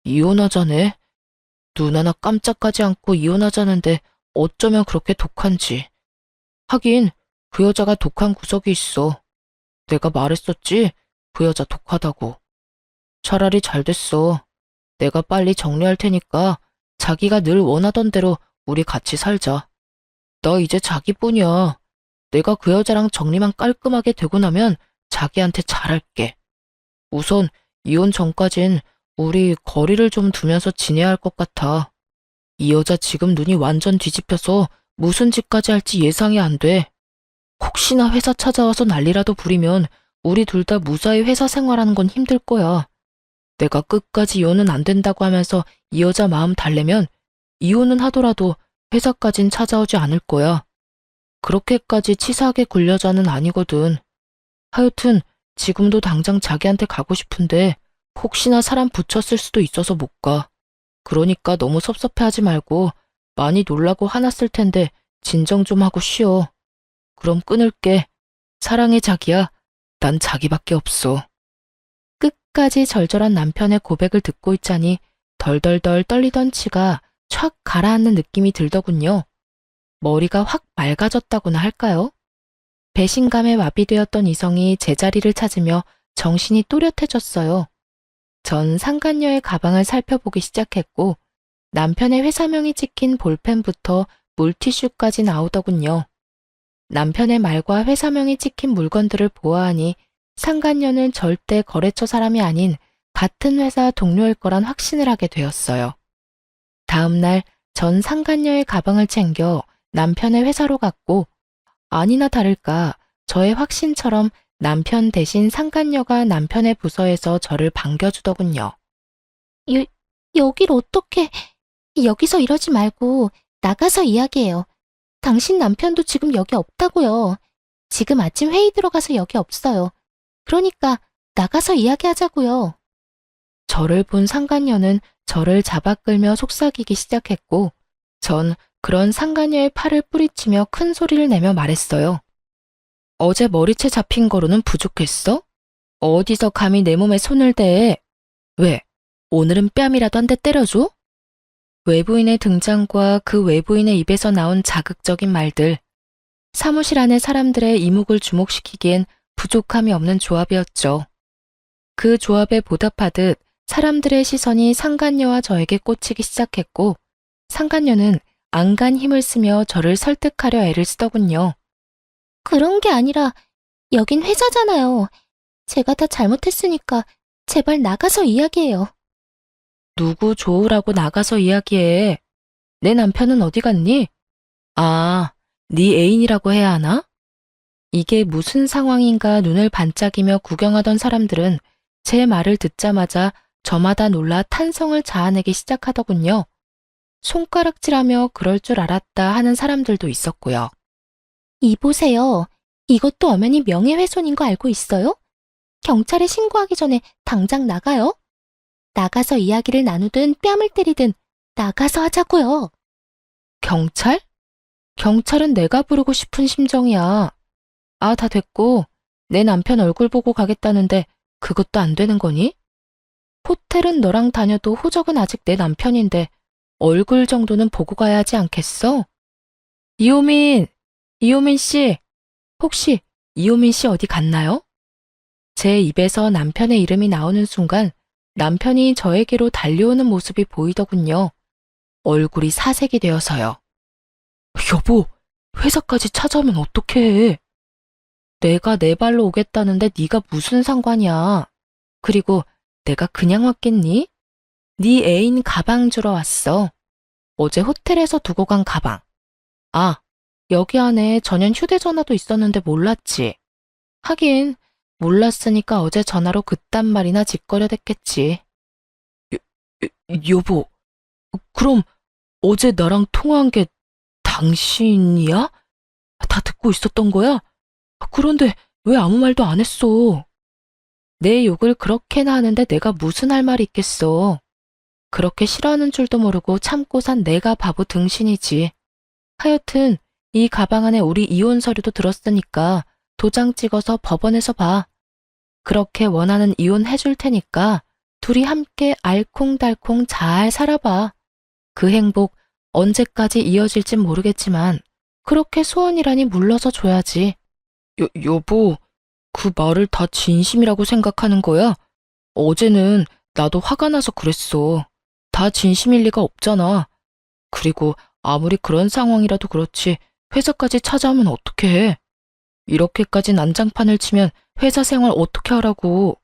이혼하자네. 눈 하나 깜짝하지 않고 이혼하자는데 어쩌면 그렇게 독한지. 하긴 그 여자가 독한 구석이 있어. 내가 말했었지? 그 여자 독하다고. 차라리 잘 됐어. 내가 빨리 정리할 테니까 자기가 늘 원하던 대로 우리 같이 살자. 나 이제 자기뿐이야. 내가 그 여자랑 정리만 깔끔하게 되고 나면 자기한테 잘할게. 우선 이혼 전까진 우리 거리를 좀 두면서 지내야 할 것 같아. 이 여자 지금 눈이 완전 뒤집혀서 무슨 짓까지 할지 예상이 안 돼. 혹시나 회사 찾아와서 난리라도 부리면 우리 둘 다 무사히 회사 생활하는 건 힘들 거야. 내가 끝까지 이혼은 안 된다고 하면서 이 여자 마음 달래면 이혼은 하더라도 회사까진 찾아오지 않을 거야. 그렇게까지 치사하게 굴려자는 아니거든. 하여튼 지금도 당장 자기한테 가고 싶은데 혹시나 사람 붙였을 수도 있어서 못 가. 그러니까 너무 섭섭해하지 말고 많이 놀라고 화났을 텐데 진정 좀 하고 쉬어. 그럼 끊을게. 사랑해 자기야. 난 자기밖에 없어. 끝까지 절절한 남편의 고백을 듣고 있자니 덜덜덜 떨리던 치가 촥 가라앉는 느낌이 들더군요. 머리가 확 맑아졌다고나 할까요? 배신감에 마비되었던 이성이 제자리를 찾으며 정신이 또렷해졌어요. 전 상간녀의 가방을 살펴보기 시작했고 남편의 회사명이 찍힌 볼펜부터 물티슈까지 나오더군요. 남편의 말과 회사명이 찍힌 물건들을 보아하니 상간녀는 절대 거래처 사람이 아닌 같은 회사 동료일 거란 확신을 하게 되었어요. 다음 날 전 상간녀의 가방을 챙겨 남편의 회사로 갔고, 아니나 다를까 저의 확신처럼 남편 대신 상간녀가 남편의 부서에서 저를 반겨주더군요. 여길 어떻게, 여기서 이러지 말고 나가서 이야기해요. 당신 남편도 지금 여기 없다고요. 지금 아침 회의 들어가서 여기 없어요. 그러니까 나가서 이야기하자고요. 저를 본 상간녀는 저를 잡아 끌며 속삭이기 시작했고, 전 그런 상간녀의 팔을 뿌리치며 큰 소리를 내며 말했어요. 어제 머리채 잡힌 거로는 부족했어? 어디서 감히 내 몸에 손을 대? 왜? 오늘은 뺨이라도 한 대 때려줘? 외부인의 등장과 그 외부인의 입에서 나온 자극적인 말들, 사무실 안의 사람들의 이목을 주목시키기엔 부족함이 없는 조합이었죠. 그 조합에 보답하듯 사람들의 시선이 상간녀와 저에게 꽂히기 시작했고, 상간녀는 안간 힘을 쓰며 저를 설득하려 애를 쓰더군요. 그런 게 아니라 여긴 회사잖아요. 제가 다 잘못했으니까 제발 나가서 이야기해요. 누구 좋으라고 나가서 이야기해. 내 남편은 어디 갔니? 아, 네 애인이라고 해야 하나? 이게 무슨 상황인가 눈을 반짝이며 구경하던 사람들은 제 말을 듣자마자 저마다 놀라 탄성을 자아내기 시작하더군요. 손가락질하며 그럴 줄 알았다 하는 사람들도 있었고요. 이보세요. 이것도 엄연히 명예훼손인 거 알고 있어요? 경찰에 신고하기 전에 당장 나가요. 나가서 이야기를 나누든 뺨을 때리든 나가서 하자고요. 경찰? 경찰은 내가 부르고 싶은 심정이야. 아, 다 됐고, 내 남편 얼굴 보고 가겠다는데 그것도 안 되는 거니? 호텔은 너랑 다녀도 호적은 아직 내 남편인데 얼굴 정도는 보고 가야 하지 않겠어? 이호민 씨, 혹시 이호민 씨 어디 갔나요? 제 입에서 남편의 이름이 나오는 순간 남편이 저에게로 달려오는 모습이 보이더군요. 얼굴이 사색이 되어서요. 여보, 회사까지 찾아오면 어떡해? 내가 내 발로 오겠다는데 네가 무슨 상관이야? 그리고 내가 그냥 왔겠니? 네 애인 가방 주러 왔어. 어제 호텔에서 두고 간 가방. 아, 여기 안에 전용 휴대전화도 있었는데 몰랐지. 하긴 몰랐으니까 어제 전화로 그딴 말이나 짓거려댔겠지. 여보, 그럼 어제 나랑 통화한 게 당신이야? 다 듣고 있었던 거야? 그런데 왜 아무 말도 안 했어? 내 욕을 그렇게나 하는데 내가 무슨 할 말이 있겠어. 그렇게 싫어하는 줄도 모르고 참고 산 내가 바보 등신이지. 하여튼 이 가방 안에 우리 이혼 서류도 들었으니까 도장 찍어서 법원에서 봐. 그렇게 원하는 이혼 해줄 테니까 둘이 함께 알콩달콩 잘 살아봐. 그 행복 언제까지 이어질진 모르겠지만 그렇게 소원이라니 물러서 줘야지. 여보, 그 말을 다 진심이라고 생각하는 거야? 어제는 나도 화가 나서 그랬어. 다 진심일 리가 없잖아. 그리고 아무리 그런 상황이라도 그렇지 회사까지 찾아오면 어떡해. 이렇게까지 난장판을 치면 회사 생활 어떻게 하라고.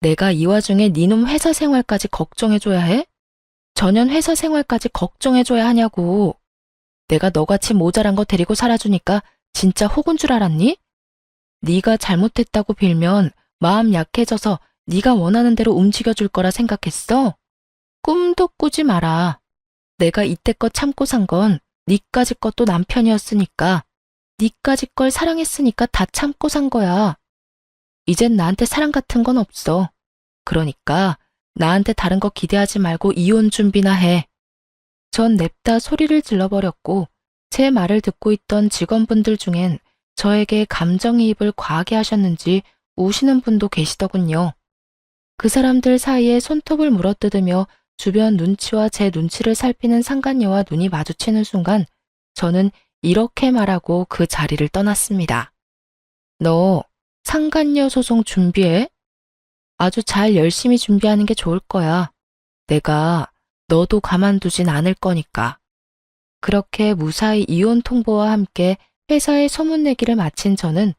내가 이 와중에 니놈 회사 생활까지 걱정해줘야 해? 전현 회사 생활까지 걱정해줘야 하냐고. 내가 너같이 모자란 거 데리고 살아주니까 진짜 혹은 줄 알았니? 네가 잘못했다고 빌면 마음 약해져서 네가 원하는 대로 움직여줄 거라 생각했어? 꿈도 꾸지 마라. 내가 이때껏 참고 산 건 니까지 것도 남편이었으니까, 니까지 걸 사랑했으니까 다 참고 산 거야. 이젠 나한테 사랑 같은 건 없어. 그러니까 나한테 다른 거 기대하지 말고 이혼 준비나 해. 전 냅다 소리를 질러버렸고 제 말을 듣고 있던 직원분들 중엔 저에게 감정이입을 과하게 하셨는지 우시는 분도 계시더군요. 그 사람들 사이에 손톱을 물어뜯으며 주변 눈치와 제 눈치를 살피는 상간녀와 눈이 마주치는 순간 저는 이렇게 말하고 그 자리를 떠났습니다. 너 상간녀 소송 준비해? 아주 잘 열심히 준비하는 게 좋을 거야. 내가 너도 가만두진 않을 거니까. 그렇게 무사히 이혼 통보와 함께 회사에 소문내기를 마친 저는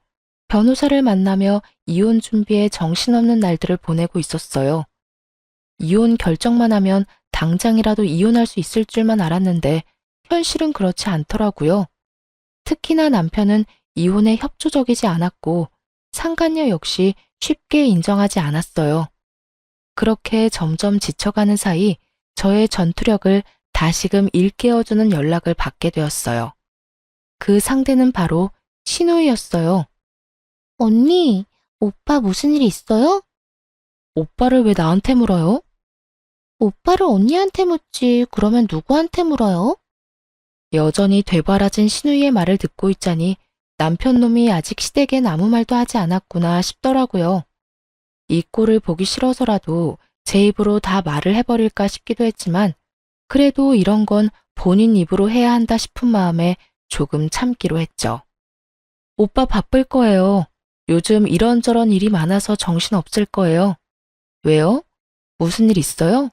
변호사를 만나며 이혼 준비에 정신없는 날들을 보내고 있었어요. 이혼 결정만 하면 당장이라도 이혼할 수 있을 줄만 알았는데 현실은 그렇지 않더라고요. 특히나 남편은 이혼에 협조적이지 않았고 상간녀 역시 쉽게 인정하지 않았어요. 그렇게 점점 지쳐가는 사이 저의 전투력을 다시금 일깨워주는 연락을 받게 되었어요. 그 상대는 바로 신우이였어요. 언니, 오빠 무슨 일 있어요? 오빠를 왜 나한테 물어요? 오빠를 언니한테 묻지, 그러면 누구한테 물어요? 여전히 되바라진 신우이의 말을 듣고 있자니 남편 놈이 아직 시댁엔 아무 말도 하지 않았구나 싶더라고요. 이 꼴을 보기 싫어서라도 제 입으로 다 말을 해버릴까 싶기도 했지만 그래도 이런 건 본인 입으로 해야 한다 싶은 마음에 조금 참기로 했죠. 오빠 바쁠 거예요. 요즘 이런저런 일이 많아서 정신 없을 거예요. 왜요? 무슨 일 있어요?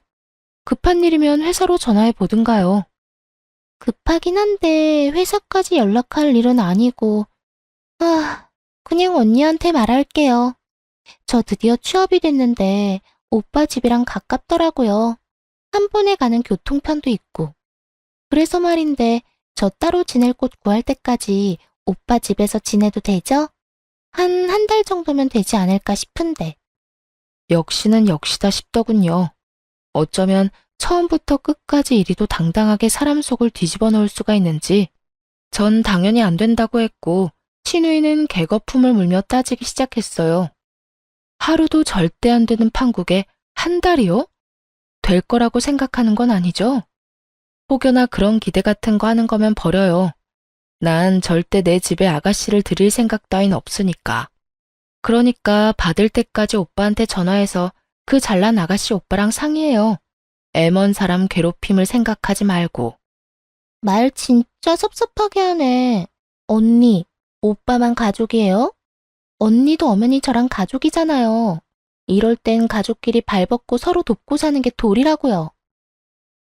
급한 일이면 회사로 전화해 보든가요. 급하긴 한데 회사까지 연락할 일은 아니고, 그냥 언니한테 말할게요. 저 드디어 취업이 됐는데 오빠 집이랑 가깝더라고요. 한 번에 가는 교통편도 있고. 그래서 말인데 저 따로 지낼 곳 구할 때까지 오빠 집에서 지내도 되죠? 한 달 정도면 되지 않을까 싶은데. 역시는 역시다 싶더군요. 어쩌면 처음부터 끝까지 이리도 당당하게 사람 속을 뒤집어 놓을 수가 있는지 전 당연히 안 된다고 했고 신우이는 개거품을 물며 따지기 시작했어요. 하루도 절대 안 되는 판국에 한 달이요? 될 거라고 생각하는 건 아니죠? 혹여나 그런 기대 같은 거 하는 거면 버려요. 난 절대 내 집에 아가씨를 들일 생각 따윈 없으니까. 그러니까 받을 때까지 오빠한테 전화해서 그 잘난 아가씨 오빠랑 상의해요. 애먼 사람 괴롭힘을 생각하지 말고. 말 진짜 섭섭하게 하네. 언니, 오빠만 가족이에요? 언니도 엄연히 저랑 가족이잖아요. 이럴 땐 가족끼리 발벗고 서로 돕고 사는 게 도리라고요.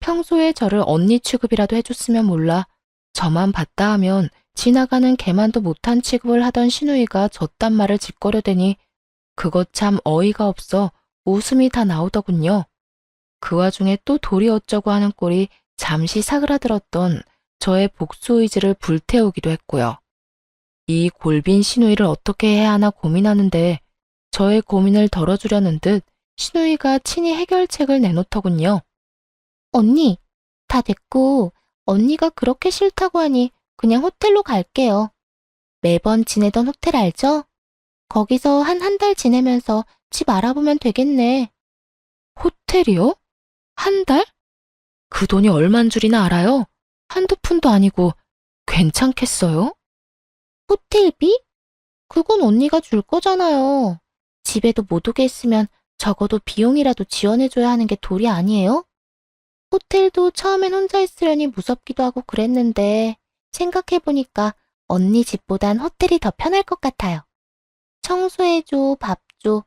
평소에 저를 언니 취급이라도 해줬으면 몰라 저만 봤다 하면 지나가는 개만도 못한 취급을 하던 신우이가 저딴 말을 짓거려대니 그것 참 어이가 없어 웃음이 다 나오더군요. 그 와중에 또 도리 어쩌고 하는 꼴이 잠시 사그라들었던 저의 복수 의지를 불태우기도 했고요. 이 골빈 신우이를 어떻게 해야 하나 고민하는데 저의 고민을 덜어주려는 듯 신우이가 친히 해결책을 내놓더군요. 언니, 다 됐고, 언니가 그렇게 싫다고 하니 그냥 호텔로 갈게요. 매번 지내던 호텔 알죠? 거기서 한 달 지내면서 집 알아보면 되겠네. 호텔이요? 한 달? 그 돈이 얼만 줄이나 알아요? 한두 푼도 아니고 괜찮겠어요? 호텔비? 그건 언니가 줄 거잖아요. 집에도 못 오게 했으면 적어도 비용이라도 지원해줘야 하는 게 도리 아니에요? 호텔도 처음엔 혼자 있으려니 무섭기도 하고 그랬는데 생각해보니까 언니 집보단 호텔이 더 편할 것 같아요. 청소해줘, 밥 줘.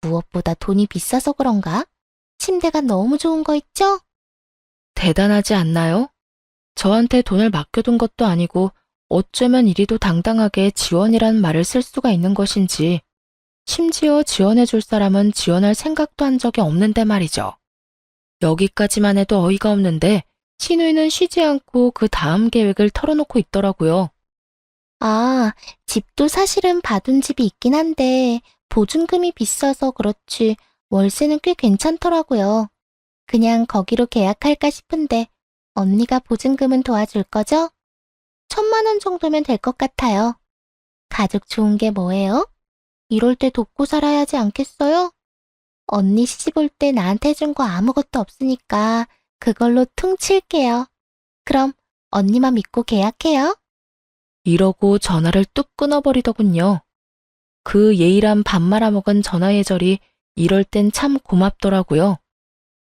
무엇보다 돈이 비싸서 그런가? 침대가 너무 좋은 거 있죠? 대단하지 않나요? 저한테 돈을 맡겨둔 것도 아니고 어쩌면 이리도 당당하게 지원이란 말을 쓸 수가 있는 것인지 심지어 지원해줄 사람은 지원할 생각도 한 적이 없는데 말이죠. 여기까지만 해도 어이가 없는데 신우이는 쉬지 않고 그 다음 계획을 털어놓고 있더라고요. 집도 사실은 받은 집이 있긴 한데 보증금이 비싸서 그렇지 월세는 꽤 괜찮더라고요. 그냥 거기로 계약할까 싶은데 언니가 보증금은 도와줄 거죠? 1,000만 원 정도면 될 것 같아요. 가족 좋은 게 뭐예요? 이럴 때 돕고 살아야 하지 않겠어요? 언니 시집 올 때 나한테 준 거 아무것도 없으니까 그걸로 퉁칠게요. 그럼 언니만 믿고 계약해요. 이러고 전화를 뚝 끊어버리더군요. 그 예의란 밥 말아먹은 전화 예절이 이럴 땐 참 고맙더라고요.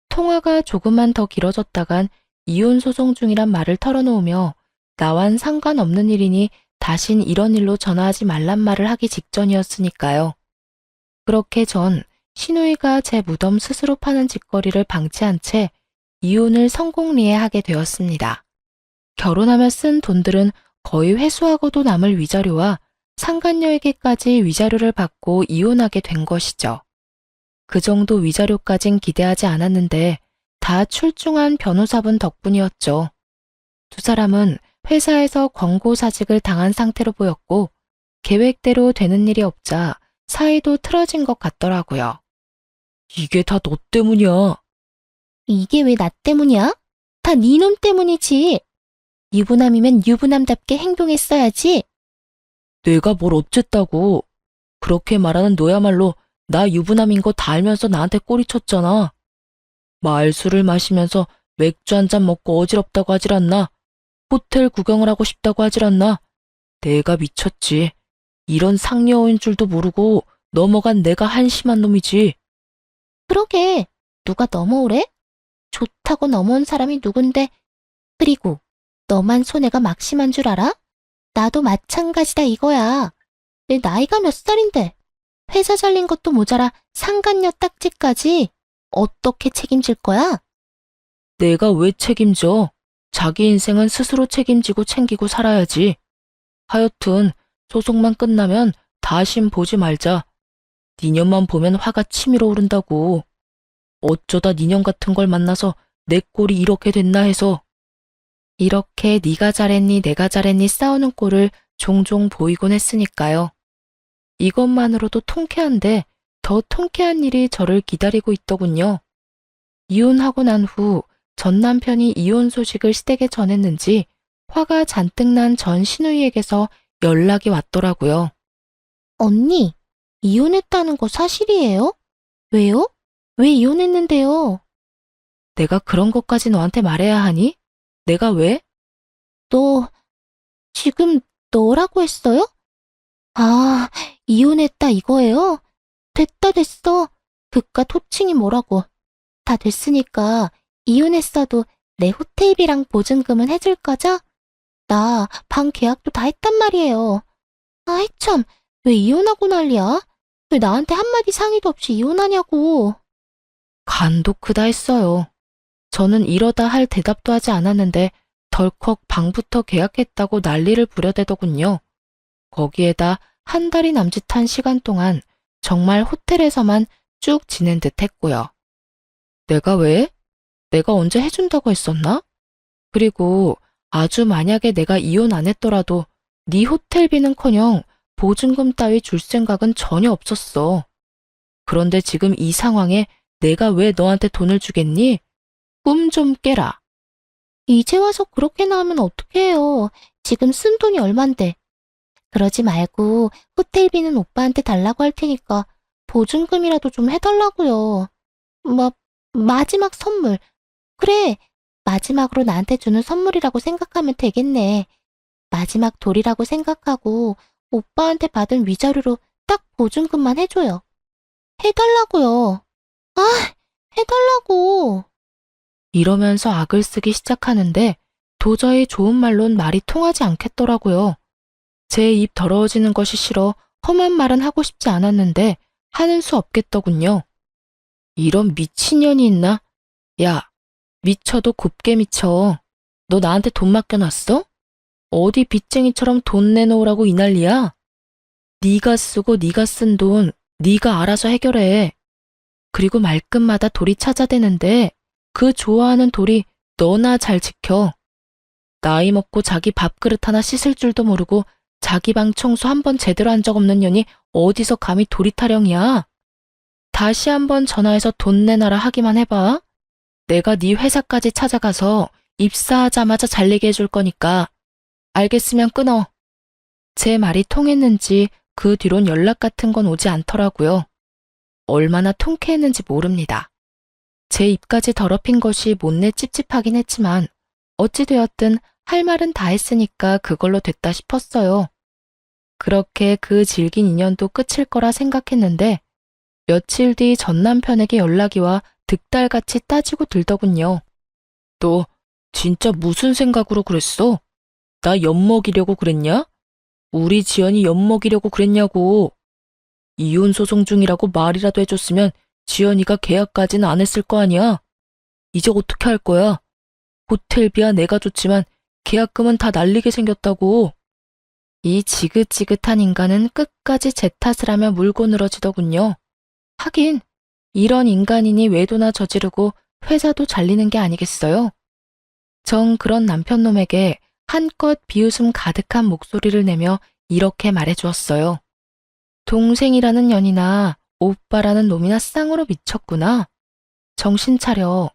통화가 조금만 더 길어졌다간 이혼 소송 중이란 말을 털어놓으며 나와는 상관없는 일이니 다신 이런 일로 전화하지 말란 말을 하기 직전이었으니까요. 그렇게 전 신우이가 제 무덤 스스로 파는 짓거리를 방치한 채 이혼을 성공리에하게 되었습니다. 결혼하며 쓴 돈들은 거의 회수하고도 남을 위자료와 상간녀에게까지 위자료를 받고 이혼하게 된 것이죠. 그 정도 위자료까진 기대하지 않았는데 다 출중한 변호사분 덕분이었죠. 두 사람은 회사에서 권고사직을 당한 상태로 보였고 계획대로 되는 일이 없자 사이도 틀어진 것 같더라고요. 이게 다 너 때문이야. 이게 왜 나 때문이야? 다 네 놈 때문이지. 유부남이면 유부남답게 행동했어야지. 내가 뭘 어쨌다고. 그렇게 말하는 너야말로 나 유부남인 거 다 알면서 나한테 꼬리쳤잖아. 말술을 마시면서 맥주 한 잔 먹고 어지럽다고 하질 않나. 호텔 구경을 하고 싶다고 하질 않나. 내가 미쳤지. 이런 상여인 줄도 모르고 넘어간 내가 한심한 놈이지. 그러게, 누가 넘어오래? 좋다고 넘어온 사람이 누군데? 그리고 너만 손해가 막심한 줄 알아? 나도 마찬가지다 이거야. 내 나이가 몇 살인데 회사 잘린 것도 모자라 상간녀 딱지까지 어떻게 책임질 거야? 내가 왜 책임져? 자기 인생은 스스로 책임지고 챙기고 살아야지. 하여튼 소송만 끝나면 다신 보지 말자. 니년만 보면 화가 치밀어 오른다고. 어쩌다 니년 같은 걸 만나서 내 꼴이 이렇게 됐나 해서. 이렇게 네가 잘했니 내가 잘했니 싸우는 꼴을 종종 보이곤 했으니까요. 이것만으로도 통쾌한데 더 통쾌한 일이 저를 기다리고 있더군요. 이혼하고 난 후 전 남편이 이혼 소식을 시댁에 전했는지 화가 잔뜩 난 전 시누이에게서 연락이 왔더라고요. 언니, 이혼했다는 거 사실이에요? 왜요? 왜 이혼했는데요? 내가 그런 것까지 너한테 말해야 하니? 내가 왜? 너 지금 너라고 했어요? 아, 이혼했다 이거예요? 됐다 됐어. 그깟 호칭이 뭐라고. 다 됐으니까 이혼했어도 내 호텔비랑 보증금은 해줄 거죠? 나 방 계약도 다 했단 말이에요. 아이 참, 왜 이혼하고 난리야? 왜 나한테 한마디 상의도 없이 이혼하냐고. 간도 크다 했어요. 저는 이러다 할 대답도 하지 않았는데 덜컥 방부터 계약했다고 난리를 부려대더군요. 거기에다 한 달이 남짓한 시간 동안 정말 호텔에서만 쭉 지낸 듯 했고요. 내가 왜? 내가 언제 해준다고 했었나? 그리고 아주 만약에 내가 이혼 안 했더라도 네 호텔비는커녕 보증금 따위 줄 생각은 전혀 없었어. 그런데 지금 이 상황에 내가 왜 너한테 돈을 주겠니? 꿈 좀 깨라. 이제 와서 그렇게나 하면 어떡해요. 지금 쓴 돈이 얼만데. 그러지 말고 호텔비는 오빠한테 달라고 할 테니까 보증금이라도 좀 해달라고요. 마지막 선물. 그래, 마지막으로 나한테 주는 선물이라고 생각하면 되겠네. 마지막 돌이라고 생각하고 오빠한테 받은 위자료로 딱 보증금만 해줘요. 해달라고요. 아, 해달라고. 이러면서 악을 쓰기 시작하는데 도저히 좋은 말론 말이 통하지 않겠더라고요. 제 입 더러워지는 것이 싫어 험한 말은 하고 싶지 않았는데 하는 수 없겠더군요. 이런 미친년이 있나? 야, 미쳐도 곱게 미쳐. 너 나한테 돈 맡겨놨어? 어디 빚쟁이처럼 돈 내놓으라고 이 난리야? 네가 쓰고 네가 쓴 돈 네가 알아서 해결해. 그리고 말끝마다 돌이 찾아대는데 그 좋아하는 돌이 너나 잘 지켜. 나이 먹고 자기 밥그릇 하나 씻을 줄도 모르고 자기 방 청소 한 번 제대로 한 적 없는 년이 어디서 감히 돌이 타령이야? 다시 한번 전화해서 돈 내놔라 하기만 해봐. 내가 네 회사까지 찾아가서 입사하자마자 잘리게 해줄 거니까. 알겠으면 끊어. 제 말이 통했는지 그 뒤론 연락 같은 건 오지 않더라고요. 얼마나 통쾌했는지 모릅니다. 제 입까지 더럽힌 것이 못내 찝찝하긴 했지만 어찌되었든 할 말은 다 했으니까 그걸로 됐다 싶었어요. 그렇게 그 질긴 인연도 끝일 거라 생각했는데 며칠 뒤 전 남편에게 연락이 와 득달같이 따지고 들더군요. 너 진짜 무슨 생각으로 그랬어? 나 엿먹이려고 그랬냐? 우리 지연이 엿먹이려고 그랬냐고. 이혼 소송 중이라고 말이라도 해줬으면 지연이가 계약까지는 안 했을 거 아니야. 이제 어떻게 할 거야? 호텔비야 내가 줬지만 계약금은 다 날리게 생겼다고. 이 지긋지긋한 인간은 끝까지 제 탓을 하며 물고 늘어지더군요. 하긴 이런 인간이니 외도나 저지르고 회사도 잘리는 게 아니겠어요? 전 그런 남편놈에게 한껏 비웃음 가득한 목소리를 내며 이렇게 말해주었어요. 동생이라는 년이나 오빠라는 놈이나 쌍으로 미쳤구나. 정신 차려.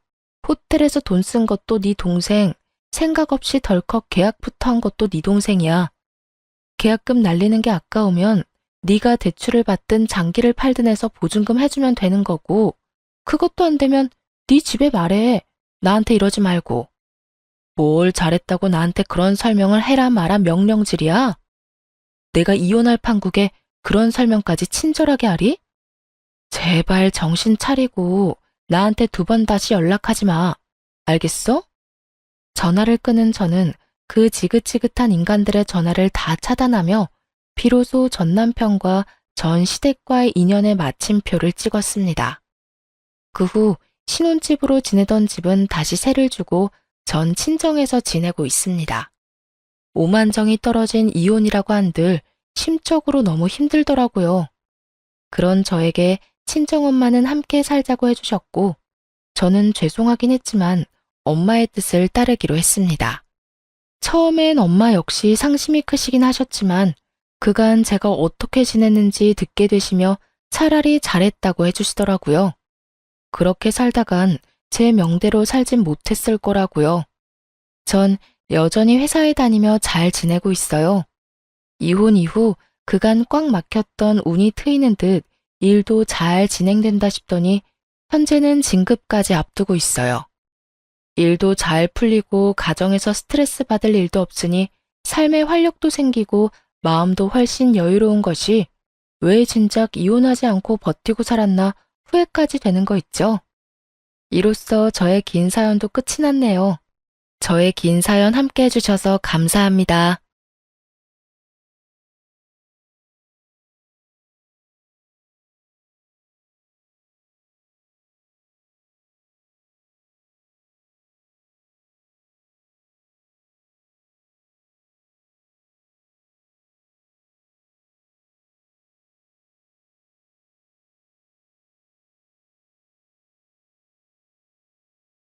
호텔에서 돈 쓴 것도 네 동생, 생각 없이 덜컥 계약부터 한 것도 네 동생이야. 계약금 날리는 게 아까우면 네가 대출을 받든 장기를 팔든 해서 보증금 해주면 되는 거고, 그것도 안 되면 네 집에 말해. 나한테 이러지 말고. 뭘 잘했다고 나한테 그런 설명을 해라 마라 명령질이야? 내가 이혼할 판국에 그런 설명까지 친절하게 하리? 제발 정신 차리고 나한테 2번 다시 연락하지 마. 알겠어? 전화를 끊은 저는 그 지긋지긋한 인간들의 전화를 다 차단하며 비로소 전 남편과 전 시댁과의 인연의 마침표를 찍었습니다. 그 후 신혼집으로 지내던 집은 다시 세를 주고 전 친정에서 지내고 있습니다. 오만정이 떨어진 이혼이라고 한들 심적으로 너무 힘들더라고요. 그런 저에게 친정엄마는 함께 살자고 해주셨고, 저는 죄송하긴 했지만 엄마의 뜻을 따르기로 했습니다. 처음엔 엄마 역시 상심이 크시긴 하셨지만 그간 제가 어떻게 지냈는지 듣게 되시며 차라리 잘했다고 해주시더라고요. 그렇게 살다간 제 명대로 살진 못했을 거라고요. 전 여전히 회사에 다니며 잘 지내고 있어요. 이혼 이후 그간 꽉 막혔던 운이 트이는 듯 일도 잘 진행된다 싶더니 현재는 진급까지 앞두고 있어요. 일도 잘 풀리고 가정에서 스트레스 받을 일도 없으니 삶에 활력도 생기고 마음도 훨씬 여유로운 것이 왜 진작 이혼하지 않고 버티고 살았나 후회까지 되는 거 있죠. 이로써 저의 긴 사연도 끝이 났네요. 저의 긴 사연 함께 해주셔서 감사합니다.